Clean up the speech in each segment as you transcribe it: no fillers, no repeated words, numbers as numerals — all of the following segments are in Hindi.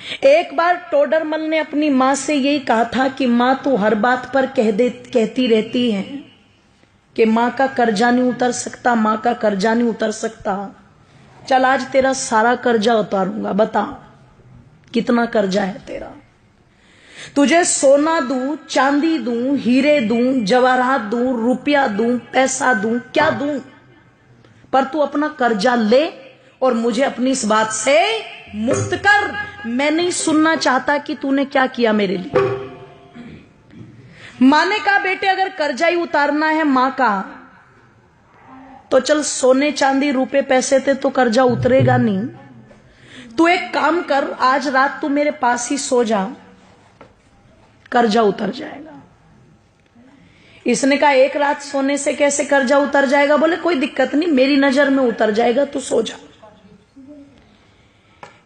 एक बार टोडरमल ने अपनी माँ से यही कहा था कि माँ तू हर बात पर कहती रहती है कि माँ का कर्जा नहीं उतर सकता, माँ का कर्जा नहीं उतर सकता। चल आज तेरा सारा कर्जा उतारूंगा, बता कितना कर्जा है तेरा। तुझे सोना दूं, चांदी दूं, हीरे दूं, जवाहरात दूं, रुपया दूं, पैसा दूं, क्या दूं, पर तू अपना कर्जा ले और मुझे अपनी इस बात से मुक्त कर। मैं नहीं सुनना चाहता कि तूने क्या किया मेरे लिए। मां ने कहा बेटे अगर कर्जा ही उतारना है मां का तो चल सोने चांदी रुपए पैसे थे तो कर्जा उतरेगा नहीं। तू एक काम कर, आज रात तू मेरे पास ही सो जा, कर्जा उतर जाएगा। इसने कहा एक रात सोने से कैसे कर्जा उतर जाएगा? बोले कोई दिक्कत नहीं, मेरी नजर में उतर जाएगा, तू सो जा।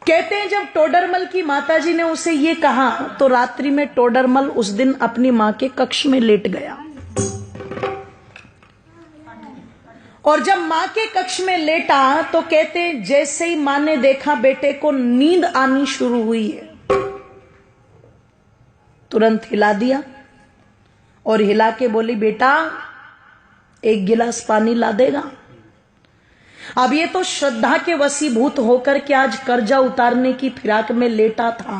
कहते हैं जब टोडरमल की माताजी ने उसे ये कहा तो रात्रि में टोडरमल उस दिन अपनी मां के कक्ष में लेट गया। और जब मां के कक्ष में लेटा तो कहते हैं जैसे ही मां ने देखा बेटे को नींद आनी शुरू हुई है, तुरंत हिला दिया और हिला के बोली बेटा एक गिलास पानी ला देगा। अब ये तो श्रद्धा के वशीभूत होकर के आज कर्जा उतारने की फिराक में लेटा था।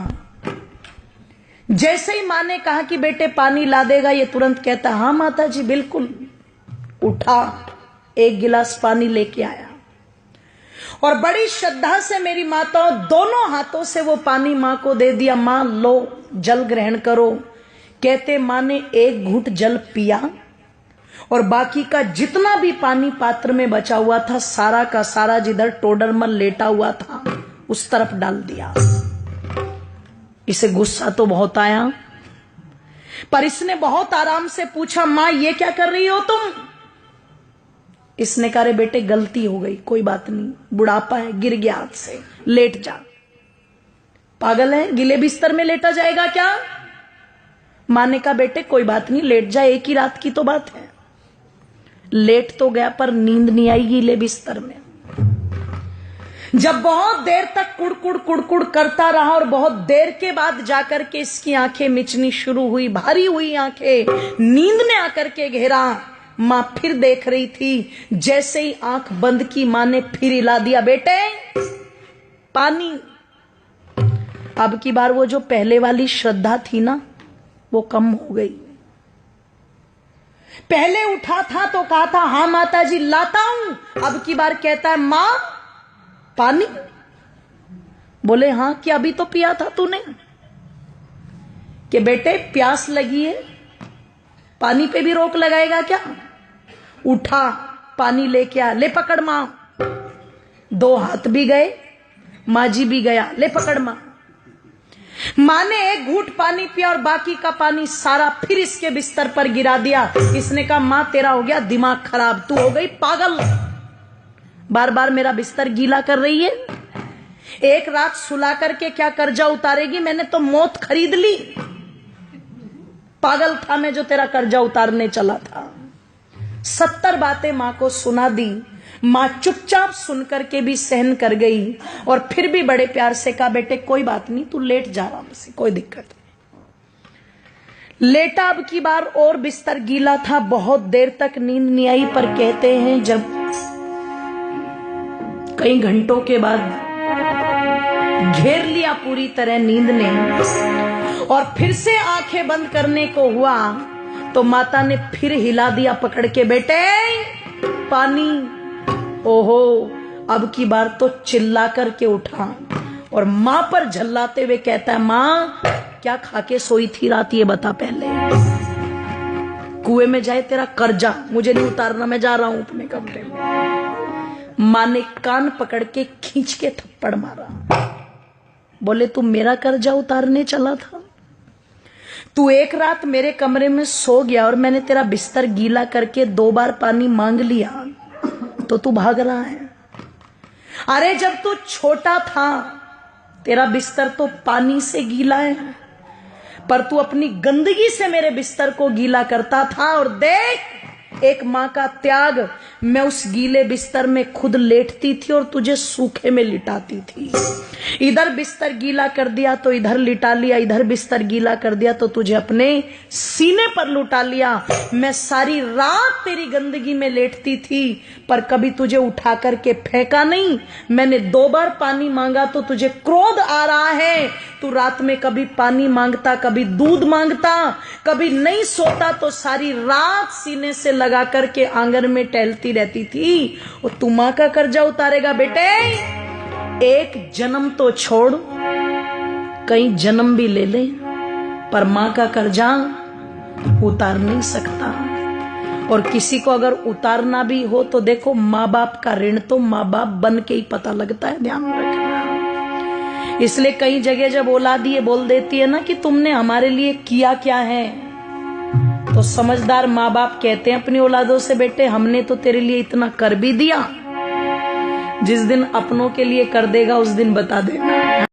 जैसे ही मां ने कहा कि बेटे पानी ला देगा, ये तुरंत कहता हाँ माता जी बिल्कुल। उठा, एक गिलास पानी लेके आया और बड़ी श्रद्धा से मेरी माताओं दोनों हाथों से वो पानी मां को दे दिया। मां लो जल ग्रहण करो। कहते मां ने एक घूंट जल पिया और बाकी का जितना भी पानी पात्र में बचा हुआ था सारा का सारा जिधर टोडरमल लेटा हुआ था उस तरफ डाल दिया। इसे गुस्सा तो बहुत आया, पर इसने बहुत आराम से पूछा मां ये क्या कर रही हो तुम? इसने कहा रे बेटे गलती हो गई, कोई बात नहीं, बुढ़ापा है, गिर गया हाथ से, लेट जा। पागल है, गिले बिस्तर में लेटा जाएगा क्या? मां ने कहा बेटे कोई बात नहीं, लेट जा, एक ही रात की तो बात है। लेट तो गया पर नींद नहीं आई गीले बिस्तर में। जब बहुत देर तक कुड़कुड़ कुड़कुड़ करता रहा और बहुत देर के बाद जाकर के इसकी आंखें मिचनी शुरू हुई, भारी हुई आंखें, नींद ने आकर के घेरा। मां फिर देख रही थी, जैसे ही आंख बंद की मां ने फिर हिला दिया बेटे पानी। अब की बार वो जो पहले वाली श्रद्धा थी ना वो कम हो गई। पहले उठा था तो कहा था हाँ माता जी लाता हूं, अब की बार कहता है मां पानी। बोले हाँ क्या अभी तो पिया था तूने? कि बेटे प्यास लगी है, पानी पे भी रोक लगाएगा क्या? उठा पानी लेके आ, ले पकड़ मां। दो हाथ भी गए, मां जी भी गया, ले पकड़ मां। मां ने एक घूंट पानी पिया और बाकी का पानी सारा फिर इसके बिस्तर पर गिरा दिया। इसने कहा मां तेरा हो गया दिमाग खराब, तू हो गई पागल, बार बार मेरा बिस्तर गीला कर रही है। एक रात सुला करके क्या कर्जा उतारेगी? मैंने तो मौत खरीद ली। पागल था मैं जो तेरा कर्जा उतारने चला था। 70 बातें मां को सुना दी। मां चुपचाप सुनकर के भी सहन कर गई और फिर भी बड़े प्यार से कहा बेटे कोई बात नहीं, तू लेट जा आराम से, कोई दिक्कत नहीं। लेटा, अब की बार और बिस्तर गीला था, बहुत देर तक नींद नहीं आई। पर कहते हैं जब कई घंटों के बाद घेर लिया पूरी तरह नींद ने और फिर से आंखें बंद करने को हुआ तो माता ने फिर हिला दिया पकड़ के, बेटे पानी। ओहो, अब की बार तो चिल्ला करके उठा और मां पर झल्लाते हुए कहता है मां क्या खा के सोई थी रात ये बता पहले। कुएं में जाए तेरा कर्जा, मुझे नहीं उतारना, मैं जा रहा हूं अपने कमरे में। मां ने कान पकड़ के खींच के थप्पड़ मारा। बोले तू मेरा कर्जा उतारने चला था? तू एक रात मेरे कमरे में सो गया और मैंने तेरा बिस्तर गीला करके 2 बार पानी मांग लिया तो तू भाग रहा है। अरे जब तू छोटा था तेरा बिस्तर तो पानी से गीला है, पर तू अपनी गंदगी से मेरे बिस्तर को गीला करता था। और देख एक माँ का त्याग, मैं उस गीले बिस्तर में खुद लेटती थी और तुझे सूखे में लिटाती थी। इधर बिस्तर गीला कर दिया तो इधर लिटा लिया, इधर बिस्तर गीला कर दिया तो तुझे अपने सीने पर लुटा लिया। मैं सारी रात तेरी गंदगी में लेटती थी पर कभी तुझे उठा करके फेंका नहीं। मैंने 2 बार पानी मांगा तो तुझे क्रोध आ रहा है। तू रात में कभी पानी मांगता, कभी दूध मांगता, कभी नहीं सोता तो सारी रात सीने से लगा करके आंगन में टहलती रहती थी। और तू मां का कर्जा उतारेगा बेटे? एक जन्म तो छोड़, कई जन्म भी ले ले, पर मां का कर्जा उतार नहीं सकता। और किसी को अगर उतारना भी हो तो देखो, माँ बाप का ऋण तो माँ बाप बन के ही पता लगता है, ध्यान रखना। इसलिए कई जगह जब औलाद ये बोल देती है ना कि तुमने हमारे लिए किया क्या है, तो समझदार माँ बाप कहते हैं अपनी औलादों से, बेटे हमने तो तेरे लिए इतना कर भी दिया, जिस दिन अपनों के लिए कर देगा उस दिन बता देना।